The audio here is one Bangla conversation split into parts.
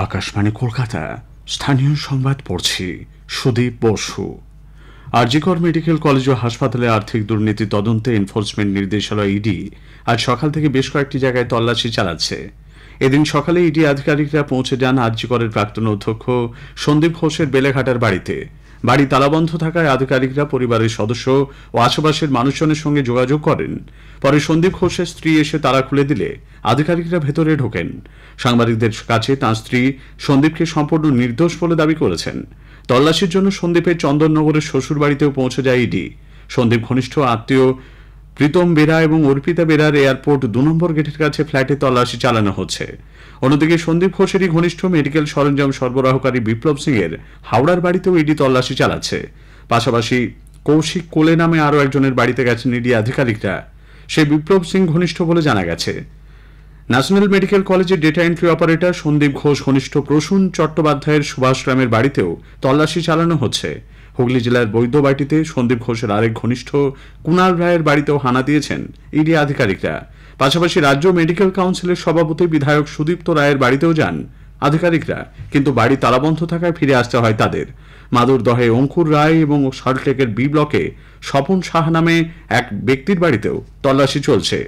আকাশবাণী কলকাতা স্থানীয় সংবাদ পড়ছি সুদীপ বসু। আরজিকর মেডিকেল কলেজ ও হাসপাতালে আর্থিক দুর্নীতি তদন্তে এনফোর্সমেন্ট নির্দেশালয় ইডি আজ সকাল থেকে বেশ কয়েকটি জায়গায় তল্লাশি চালাচ্ছে। এদিন সকালে ইডি আধিকারিকরা পৌঁছে যান আরজিকরের প্রাক্তন অধ্যক্ষ সন্দীপ ঘোষের বেলেঘাটার বাড়িতে। বাড়ি তালাবন্ধ থাকায় আধিকারিকরা পরিবারের সদস্য ও আশেপাশের মানুষজনের সঙ্গে যোগাযোগ করেন। পরে সন্দীপ ঘোষের স্ত্রী এসে তালা খুলে দিলে আধিকারিকরা ভেতরে ঢোকেন। সাংবাদিকদের কাছে তাঁর স্ত্রী সন্দীপকে সম্পূর্ণ নির্দোষ বলে দাবি করেছেন। তল্লাশির জন্য সন্দীপের চন্দননগরের শ্বশুর বাড়িতেও পৌঁছে যায় ইডি। সন্দীপ ঘনিষ্ঠ আত্মীয় প্রীতম বেরা এবং অর্পিতা বেরার এয়ারপোর্ট ২ নম্বর গেটের কাছে ফ্ল্যাটে তল্লাশি চালানো হচ্ছে। অন্যদিকে সন্দীপ ঘোষেরই ঘনিষ্ঠ মেডিকেল সরঞ্জাম সরবরাহকারী বিপ্লব সিং এর হাওড়ার বাড়িতেও ইডি তল্লাশি চালাচ্ছে। পাশাপাশি কৌশিক কোলে নামে আরও একজনের বাড়িতে গেছেন ইডি আধিকারিকরা। সেই বিপ্লব সিং ঘনিষ্ঠ বলে জানা গেছে। ন্যাশনাল মেডিকেল কলেজের data entry operator Sandip Ghosh ঘনিষ্ঠ প্রসূন চট্টোপাধ্যায়ের সুভাষগ্রামের বাড়িতেও তল্লাশি চালানো হচ্ছে। হুগলি জেলার বৈদ্যবাটিতে সন্দীপ ঘোষের আরেক ঘনিষ্ঠ কুণাল রায়ের বাড়িতেও হানা দিয়েছেন ইডি আধিকারিকরা। পাশাপাশি রাজ্য মেডিকেল কাউন্সিলের সভাপতি বিধায়ক সুদীপ্ত রায়ের বাড়িতেও যান আধিকারিকরা, কিন্তু বাড়ি তালাবন্ধ থাকায় ফিরে আসতে হয় তাদের। মাদুরদহে অঙ্কুর রায় এবং সল্টলেকের বি ব্লকে স্বপন সাহা নামে এক ব্যক্তির বাড়িতেও তল্লাশি চলছে।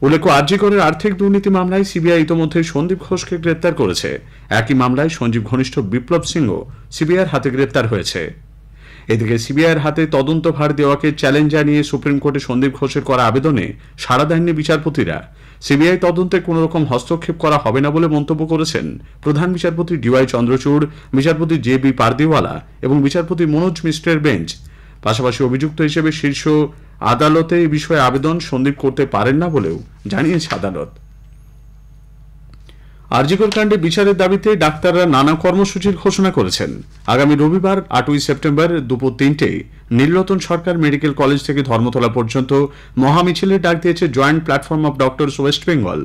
উল্লেখ্য, আরজিকরের আর্থিক দুর্নীতি মামলায় সিবিআই ইতোমধ্যে সন্দীপ ঘোষকে গ্রেপ্তার করেছে। একই মামলায় সঞ্জীব ঘনিষ্ঠ বিপ্লব সিংও সিবিআইয়ের হাতে গ্রেপ্তার হয়েছে। এদিকে সিবিআইয়ের হাতে তদন্ত ভার দেওয়াকে চ্যালেঞ্জ জানিয়ে সুপ্রিম কোর্টে সন্দীপ ঘোষের করা আবেদনে সাড়া দেননি বিচারপতিরা। সিবিআই তদন্তে কোন রকম হস্তক্ষেপ করা হবে না বলে মন্তব্য করেছেন প্রধান বিচারপতি ডিওয়াই চন্দ্রচূড়, বিচারপতি জে বি পারদিওয়ালা এবং বিচারপতি মনোজ মিশ্রের বেঞ্চ। পাশাপাশি অভিযুক্ত হিসেবে শীর্ষ আদালতে এই বিষয়ে আবেদন সন্দীপ করতে পারেন না বলেও জানিয়েছে আদালত। আরজিকর কাণ্ডে বিচারের দাবিতে ডাক্তাররা নানা কর্মসূচির ঘোষণা করেছেন। আগামী রবিবার ৮ই সেপ্টেম্বর দুপুর ৩টায় নীলরতন সরকার মেডিকেল কলেজ থেকে ধর্মতলা পর্যন্ত মহামিছিলের ডাক দিয়েছে joint platform of doctors West Bengal.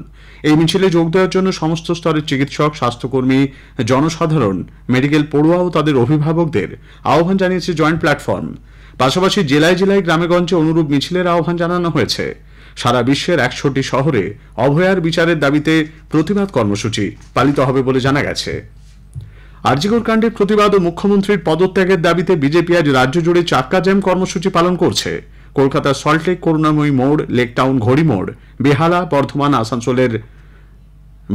এই মিছিলে যোগ দেওয়ার জন্য সমস্ত স্তরের চিকিৎসক, স্বাস্থ্যকর্মী, জনসাধারণ, মেডিকেল পড়ুয়া ও তাদের অভিভাবকদের আহ্বান জানিয়েছে জয়েন্ট প্ল্যাটফর্ম। পাশাপাশি জেলায় জেলায় গ্রামেগঞ্জে অনুরূপ মিছিলের আহ্বান জানানো হয়েছে। সারা বিশ্বের ১০০টি শহরে অভয়ার বিচারের দাবিতে প্রতিবাদ কর্মসূচি পালিত হবে বলে জানা গেছে। আরজিকর কাণ্ডের প্রতিবাদ ও মুখ্যমন্ত্রীর পদত্যাগের দাবিতে বিজেপি আজ রাজ্য জুড়ে চাক্কা জ্যাম কর্মসূচি পালন করছে। কলকাতার সল্টলেক, করুণাময়ী মোড়, লেকটাউন, ঘড়িমোড়, বেহালা, বর্ধমান, আসানসোলের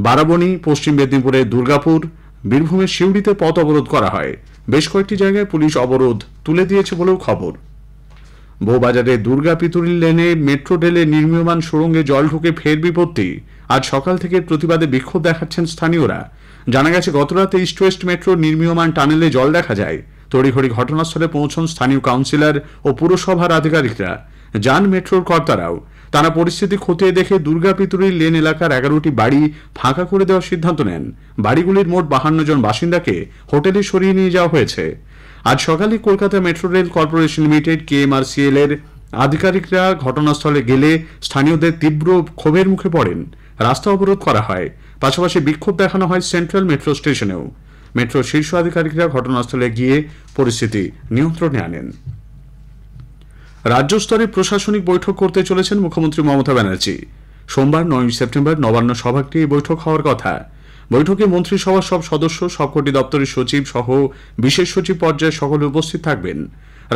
বারাবণী, পশ্চিম মেদিনীপুরের দুর্গাপুর, বীরভূমের সিউড়িতে পথ অবরোধ করা হয়। বেশ কয়েকটি জায়গায় পুলিশ অবরোধ তুলে দিয়েছে বলেও খবর। বউবাজারে দুর্গা পিতুরি লেনে মেট্রো রেলে নির্মীয়মান সুড়ঙ্গে জল ঢুকে ফের বিপত্তি। আজ সকাল থেকে প্রতিবাদে বিক্ষোভ দেখাচ্ছেন স্থানীয়রা। জানা গেছে, গতরাতে ইস্ট ওয়েস্ট মেট্রোর নির্মীয়মান টানেলে জল দেখা যায়। তড়িঘড়ি ঘটনাস্থলে পৌঁছন স্থানীয় কাউন্সিলর ও পুরসভার আধিকারিকরা, যান মেট্রোর কর্তারাও। তারা পরিস্থিতি খতিয়ে দেখে দুর্গা পিতুরি লেন এলাকার ১১টি বাড়ি ফাঁকা করে দেওয়ার সিদ্ধান্ত নেন। বাড়িগুলির মোট ৫২ জন বাসিন্দাকে হোটেলে সরিয়ে নিয়ে যাওয়া হয়েছে। আজ সকালে Kolkata metro rail corporation limited KMRCL এর আধিকারিকরা ঘটনাস্থলে গেলে স্থানীয়দের তীব্র ক্ষোভের মুখে পড়েন। রাস্তা অবরোধ করা হয়। পাশাপাশি বিক্ষোভ দেখানো হয় সেন্ট্রাল মেট্রো স্টেশনেও। মেট্রোর শীর্ষ আধিকারিকরা ঘটনাস্থলে গিয়ে পরিস্থিতি নিয়ন্ত্রণে আনেন। রাজ্য স্তরে প্রশাসনিক বৈঠক করতে চলেছেন মুখ্যমন্ত্রী মমতা ব্যানার্জি। সোমবার ৯ সেপ্টেম্বর নবান্ন সভাগৃহে এই বৈঠক হওয়ার কথা। বৈঠকে মন্ত্রিসভার সব সদস্য, সবকটি দপ্তরের সচিব সহ বিশেষ সচিব পর্যায়ে সকলে উপস্থিত থাকবেন।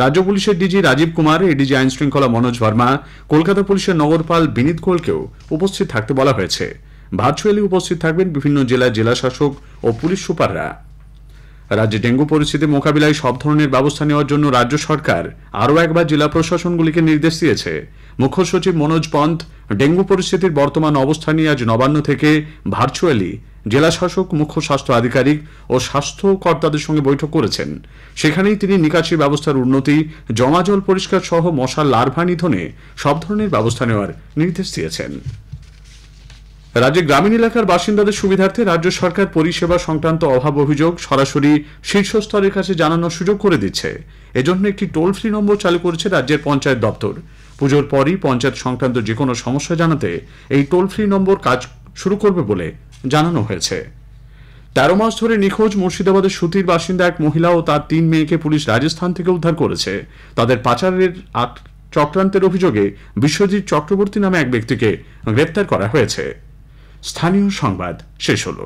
রাজ্য পুলিশের ডিজি রাজীব কুমার, এডিজি আইন শৃঙ্খলা মনোজ ভার্মা, কলকাতা পুলিশের নগরপাল বিনীত গোলকেও উপস্থিত থাকতে বলা হয়েছে। ভার্চুয়ালি উপস্থিত থাকবেন বিভিন্ন জেলার জেলাশাসক ও পুলিশ সুপাররা। রাজ্যে ডেঙ্গু পরিস্থিতি মোকাবিলায় সব ধরনের ব্যবস্থা নেওয়ার জন্য রাজ্য সরকার আরও একবার জেলা প্রশাসনগুলিকে নির্দেশ দিয়েছে। মুখ্য সচিব মনোজ পন্ত ডেঙ্গু পরিস্থিতির বর্তমান অবস্থা নিয়ে আজ নবান্ন থেকে ভার্চুয়ালি জেলা শাসক, মুখ্য স্বাস্থ্য আধিকারিক ও স্বাস্থ্য কর্তাদের সঙ্গে বৈঠক করেছেন। সেখানেই তিনি নিকাশি ব্যবস্থার উন্নতি, জমা জল পরিষ্কার সহ মশার লার্ভা নিধনে সব ধরনের ব্যবস্থা নেওয়ার নির্দেশ দিয়েছেন। রাজ্যে গ্রামীণ এলাকার বাসিন্দাদের সুবিধার্থে রাজ্য সরকার পরিষেবা সংক্রান্ত অভাব অভিযোগ সরাসরি শীর্ষস্তরের কাছে জানানোর সুযোগ করে দিচ্ছে। এজন্য একটি টোল ফ্রি নম্বর চালু করেছে রাজ্যের পঞ্চায়েত দপ্তর। পুজোর পরই পঞ্চায়েত সংক্রান্ত যে কোনো সমস্যা জানাতে এই টোল ফ্রি নম্বর কাজ শুরু করবে বলে জানানো হয়েছে। ১৩ মাস ধরে নিখোঁজ মুর্শিদাবাদের সুতির বাসিন্দা এক মহিলা ও তার ৩ মেয়েকে পুলিশ রাজস্থান থেকে উদ্ধার করেছে। তাদের পাচারের চক্রান্তের অভিযোগে বিশ্বজিৎ চক্রবর্তী নামে এক ব্যক্তিকে গ্রেপ্তার করা হয়েছে। স্থানীয় সংবাদ শেষ হলো।